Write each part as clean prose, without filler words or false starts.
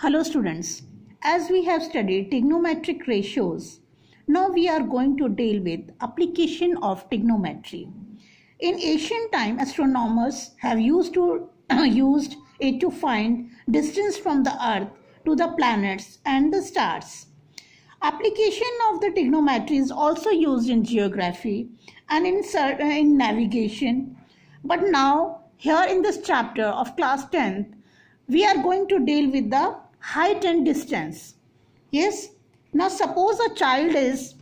Hello students, as we have studied trigonometric ratios, now we are going to deal with application of trigonometry. In ancient time, astronomers have used it to find distance from the earth to the planets and the stars. Application of the trigonometry is also used in geography and in navigation. But now, here in this chapter of class 10th, we are going to deal with the height and distance. Yes. Now suppose a child is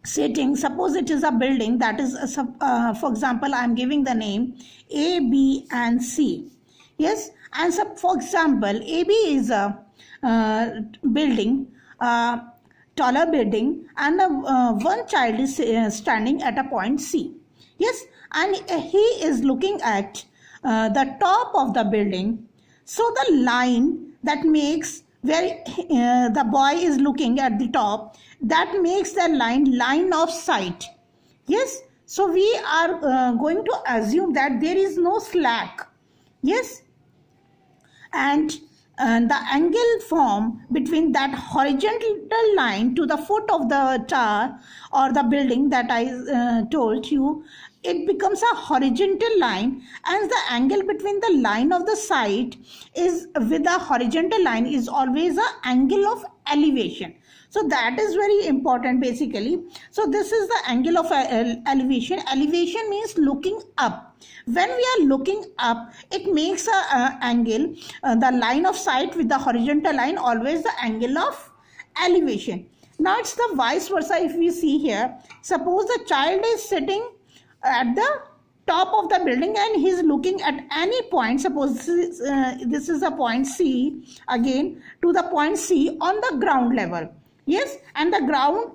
sitting, suppose it is a building that is, for example, I am giving the name A, B and C. Yes. And so, for example, AB is a building, taller building, and one child is standing at a point C. Yes. And he is looking at the top of the building. So the line that makes where the boy is looking at the top, that makes the line of sight. Yes. So we are going to assume that there is no slack. Yes. And the angle formed between that horizontal line to the foot of the tower or the building that I told you, it becomes a horizontal line, and the angle between the line of the sight is with the horizontal line is always an angle of elevation. So that is very important basically. So this is the angle of elevation. Elevation means looking up. When we are looking up, it makes a angle, the line of sight with the horizontal line, always the angle of elevation. Now it's the vice versa. If we see here, suppose the child is sitting at the top of the building and he is looking at any point. Suppose this is a point C, again to the point C on the ground level. Yes, and the ground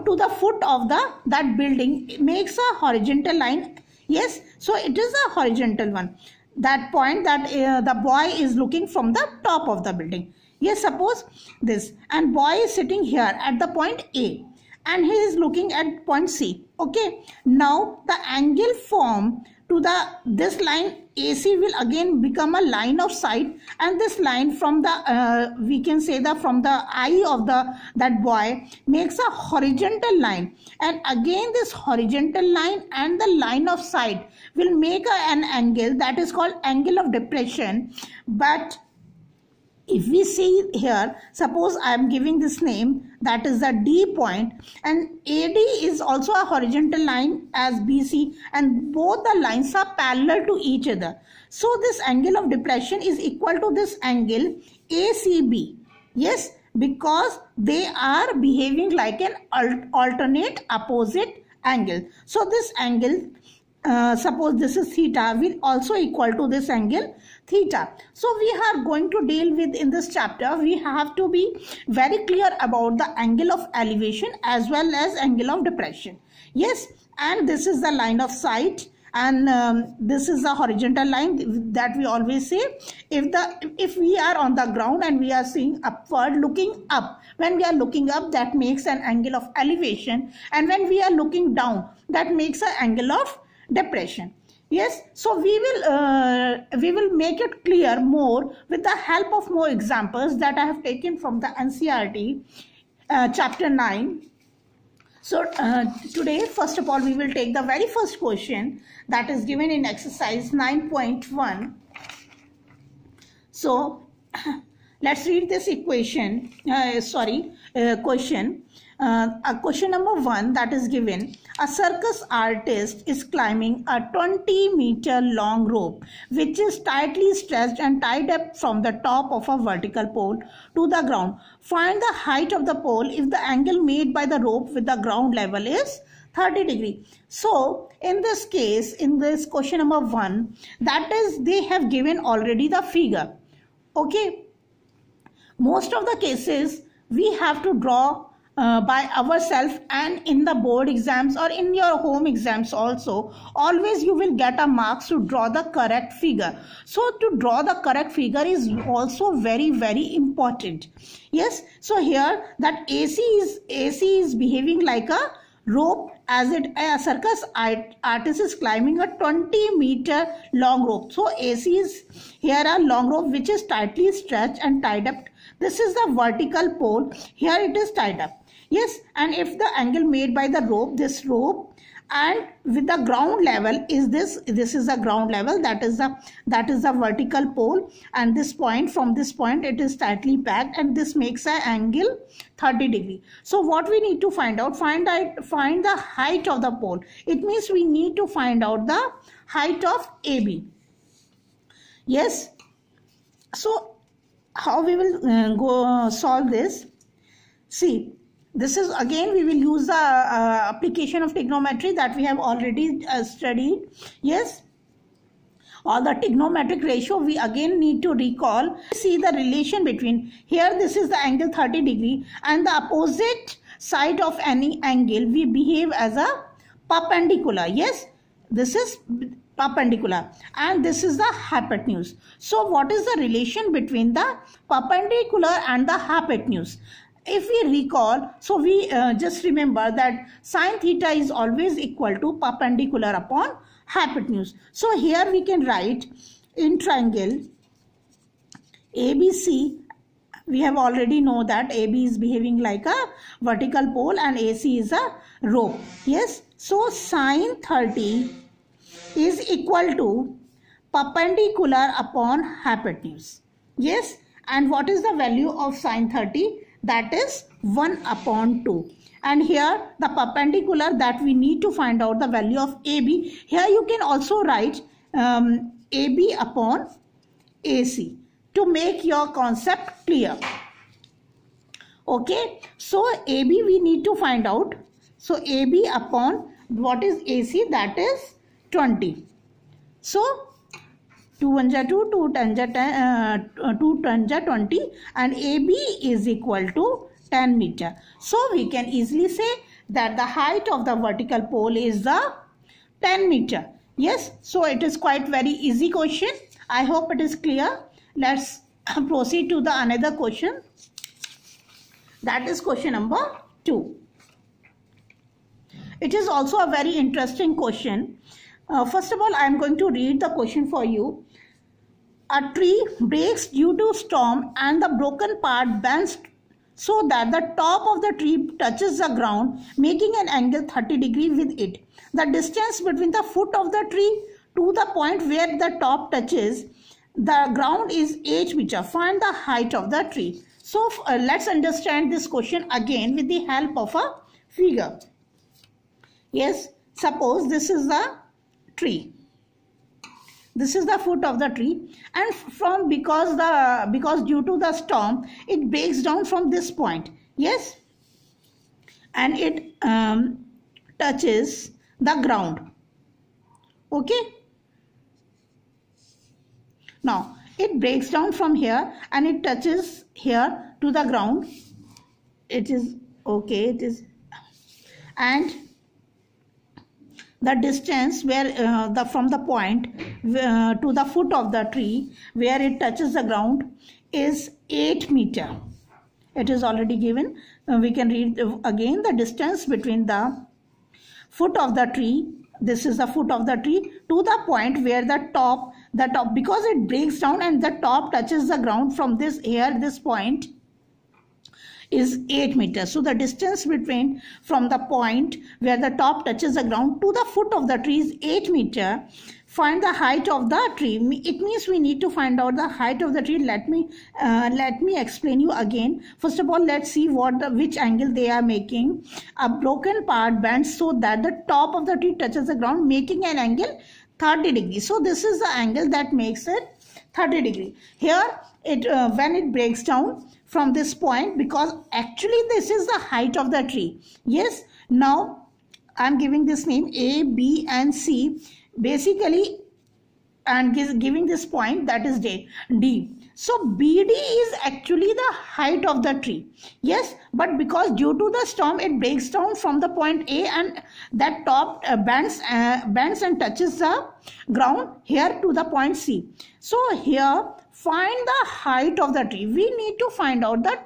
to the foot of that building makes a horizontal line. Yes, so it is a horizontal one, that point that the boy is looking from the top of the building. Yes, suppose this, and boy is sitting here at the point A and he is looking at point C. Okay, now the angle formed to this line AC will again become a line of sight, and this line from the we can say that from the eye of that boy makes a horizontal line, and again this horizontal line and the line of sight will make an angle that is called angle of depression. But if we see here, suppose I am giving this name, that is the D point, and AD is also a horizontal line as BC, and both the lines are parallel to each other. So this angle of depression is equal to this angle ACB. Yes, because they are behaving like an alternate opposite angle. So this angle, suppose this is theta, will also equal to this angle theta. So we are going to deal with, in this chapter, we have to be very clear about the angle of elevation as well as angle of depression. Yes, and this is the line of sight, and this is the horizontal line that we always say. If we are on the ground and we are seeing upward, looking up, when we are looking up, that makes an angle of elevation, and when we are looking down, that makes an angle of depression. Yes, so we will make it clear more with the help of more examples that I have taken from the NCERT chapter 9. So today, first of all, we will take the very first question that is given in exercise 9.1. So let's read this equation, question. Question number 1 that is given: a circus artist is climbing a 20-meter long rope which is tightly stretched and tied up from the top of a vertical pole to the ground. Find the height of the pole if the angle made by the rope with the ground level is 30 degrees. So in this case, in this question number 1, that is, they have given already the figure. Okay, most of the cases we have to draw by ourselves, and in the board exams or in your home exams also, always you will get a marks to draw the correct figure. So to draw the correct figure is also very, very important. Yes, so here that AC is behaving like a rope, as a circus artist is climbing a 20-meter long rope. So AC is here a long rope which is tightly stretched and tied up. This is the vertical pole. Here it is tied up. Yes, and if the angle made by the rope, this rope, and with the ground level is this is the ground level, that is the vertical pole, and this point, from this point it is tightly packed, and this makes an angle 30 degree. So what we need to find out, find the height of the pole. It means we need to find out the height of AB. Yes, so how we will go solve this? See, this is again we will use the application of trigonometry that we have already studied. Yes, or the trigonometric ratio we again need to recall. See the relation between, here this is the angle 30 degree, and the opposite side of any angle we behave as a perpendicular. Yes, this is perpendicular and this is the hypotenuse. So what is the relation between the perpendicular and the hypotenuse? If we recall, so we just remember that sine theta is always equal to perpendicular upon hypotenuse. So here we can write, in triangle ABC, we have already know that AB is behaving like a vertical pole and AC is a rope. Yes, so sine 30 is equal to perpendicular upon hypotenuse. Yes, and what is the value of sine 30? That is 1 upon 2. And here the perpendicular that we need to find out the value of AB. Here you can also write AB upon AC to make your concept clear. Okay, so AB we need to find out. So AB upon what is AC, that is 20. So 2 1 ja 2, 2 10 ja 10, 2 10 ja 20, and AB is equal to 10 meter. So we can easily say that the height of the vertical pole is the 10 meter. Yes, so it is quite very easy question. I hope it is clear. Let's proceed to the another question. That is question number 2. It is also a very interesting question. First of all, I am going to read the question for you. A tree breaks due to storm and the broken part bends so that the top of the tree touches the ground, making an angle 30 degree with it. The distance between the foot of the tree to the point where the top touches the ground is 8 meter. Find the height of the tree. So let's understand this question again with the help of a figure. Yes, suppose this is the tree. This is the foot of the tree, and because due to the storm it breaks down from this point. Yes, and it touches the ground. Okay, now it breaks down from here and it touches here to the ground. It is okay, it is, and the distance where from the point to the foot of the tree where it touches the ground is 8 meter. It is already given. We can read again. The distance between the foot of the tree, this is the foot of the tree, to the point where the top, because it breaks down and the top touches the ground from this point is 8 meters. So the distance between from the point where the top touches the ground to the foot of the tree is 8 meter. Find the height of the tree. It means we need to find out the height of the tree. Let me explain you again. First of all, let's see which angle they are making. A broken part bends so that the top of the tree touches the ground, making an angle 30 degrees. So this is the angle that makes it 30 degree. Here it when it breaks down from this point, because actually this is the height of the tree. Yes, now I am giving this name A, B and C basically, and giving this point that is D. So BD is actually the height of the tree. Yes, but because due to the storm it breaks down from the point A and that top bends and touches the ground here to the point C. So here find the height of the tree. We need to find out the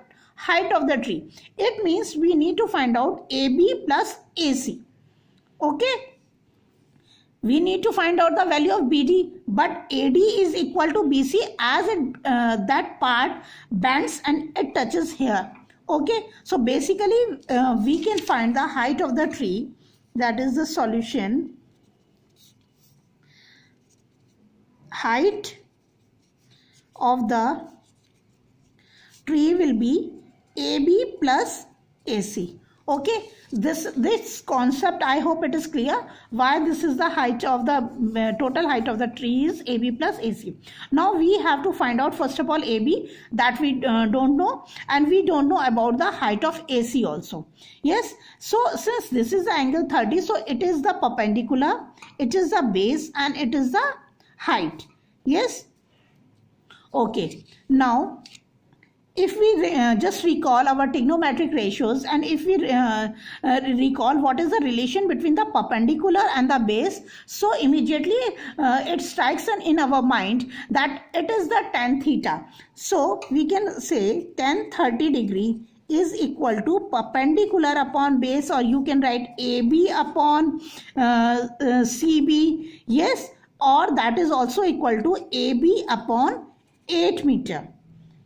height of the tree. It means we need to find out AB plus AC. Okay. We need to find out the value of BD, but AD is equal to BC as that part bends and it touches here. Okay, so basically we can find the height of the tree. That is the solution. Height of the tree will be AB plus AC. Okay, this concept, I hope it is clear why this is the height of the total height of the tree is AB plus AC. Now we have to find out first of all AB, that we don't know, and we don't know about the height of AC also. Yes, so since this is the angle 30, so it is the perpendicular, it is the base, and it is the height. Yes. Okay, now if we just recall our trigonometric ratios, and if we recall what is the relation between the perpendicular and the base, so immediately it strikes in our mind that it is the tan theta. So we can say tan 30 degree is equal to perpendicular upon base, or you can write AB upon CB. Yes, or that is also equal to AB upon 8 meter.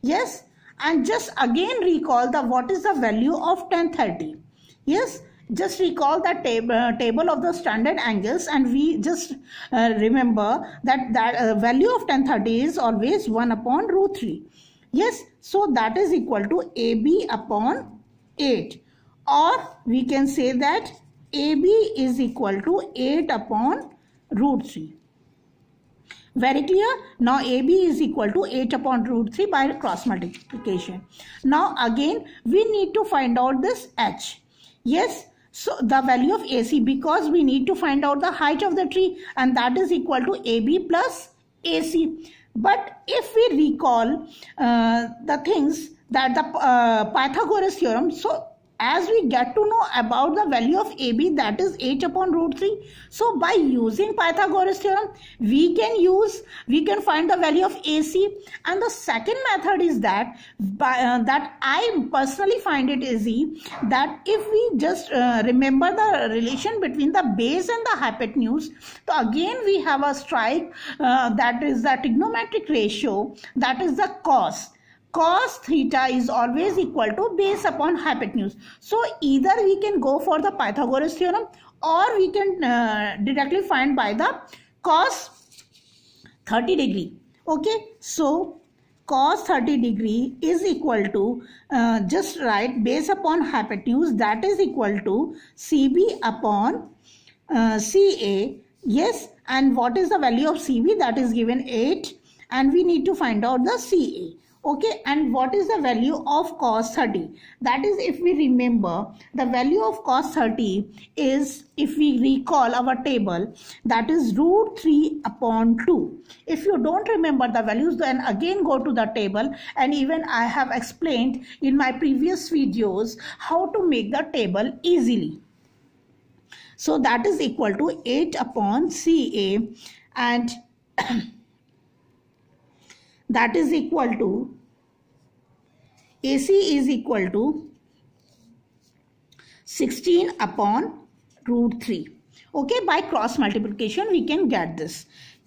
Yes. And just again recall the what is the value of tan 30. Yes, just recall the table of the standard angles, and we just remember that value of tan 30 is always 1 upon root 3. Yes, so that is equal to AB upon 8, or we can say that AB is equal to 8 upon root 3. Very clear? Now AB is equal to 8 upon root 3 by cross multiplication. Now again we need to find out this H. Yes, so the value of AC, because we need to find out the height of the tree, and that is equal to AB plus AC. But if we recall the things that the Pythagoras theorem, so as we get to know about the value of AB, that is 8 upon root 3. So by using Pythagoras theorem, we can find the value of AC. And the second method is that that I personally find it easy, that if we just remember the relation between the base and the hypotenuse, so again we have a strike, that is the trigonometric ratio, that is the cos. Cos theta is always equal to base upon hypotenuse. So either we can go for the Pythagoras theorem, or we can directly find by the cos 30 degree. Okay, so cos 30 degree is equal to, just write base upon hypotenuse, that is equal to CB upon CA. Yes, and what is the value of CB? That is given 8, and we need to find out the CA. Okay, and what is the value of cos 30? That is, if we remember, the value of cos 30 is, if we recall our table, that is root 3 upon 2. If you don't remember the values, then again go to the table, and even I have explained in my previous videos how to make the table easily. So that is equal to 8 upon CA, and that is equal to AC is equal to 16 upon root 3. Okay, by cross multiplication we can get this.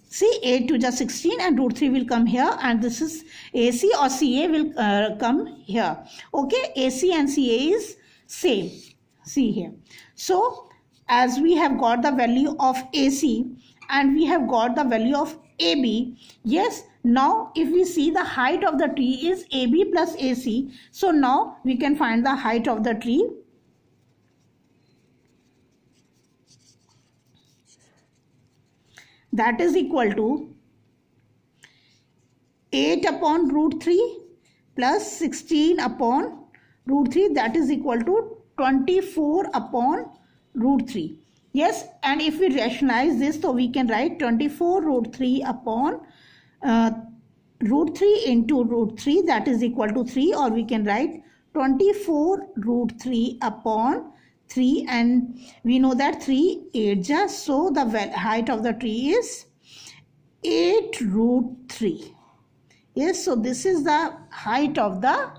See, 8 to the 16 and root 3 will come here, and this is AC or CA will come here. Okay, AC and CA is same. See here. So as we have got the value of AC and we have got the value of AB, yes, now if we see the height of the tree is AB plus AC, so now we can find the height of the tree. That is equal to 8 upon root 3 plus 16 upon root 3, that is equal to 24 upon root 3. Yes, and if we rationalize this, so we can write 24 root 3 upon root 3 into root 3, that is equal to 3, or we can write 24 root 3 upon 3, and we know that 3 8 just, so the height of the tree is 8 root 3. Yes, so this is the height of the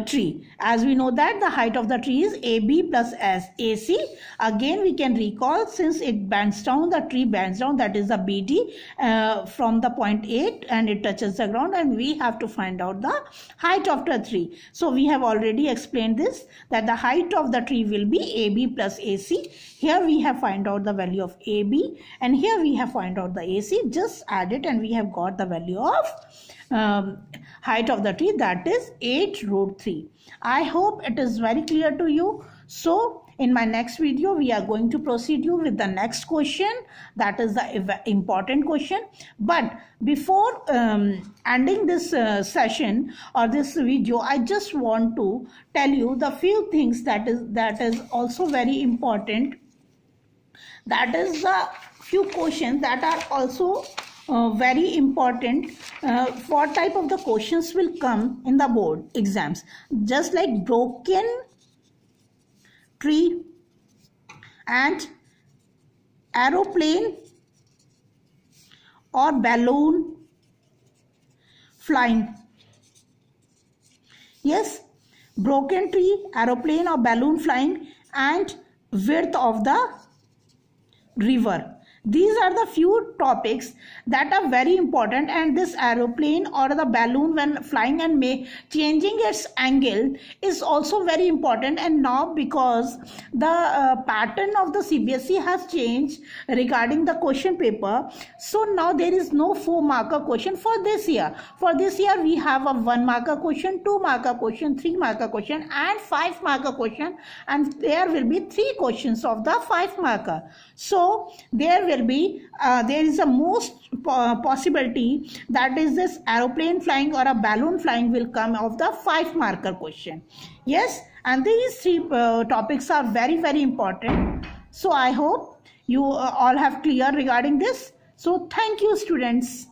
tree. As we know that the height of the tree is AB plus AC. Again we can recall, since it bends down, the tree bends down, that is the BD from the point A and it touches the ground, and we have to find out the height of the tree. So we have already explained this, that the height of the tree will be AB plus AC. Here we have find out the value of AB and here we have find out the AC. Just add it and we have got the value of height of the tree, that is 8√3. I hope it is very clear to you. So in my next video we are going to proceed you with the next question, that is the important question. But before ending this session or this video, I just want to tell you the few things that is also very important. That is the few questions that are also very important. What type of the questions will come in the board exams, just like broken tree and aeroplane or balloon flying. Yes, broken tree, aeroplane or balloon flying, and width of the river. These are the few topics that are very important, and this aeroplane or the balloon when flying and changing its angle is also very important. And now because the pattern of the CBSE has changed regarding the question paper, so now there is no 4-marker question for this year. For this year we have a 1-marker question, 2-marker question, 3-marker question and 5-marker question, and there will be 3 questions of the 5-marker. So there is a most possibility that is this aeroplane flying or a balloon flying will come of the 5-marker question. Yes, and these 3 topics are very, very important. So I hope you all have clear regarding this. So thank you, students.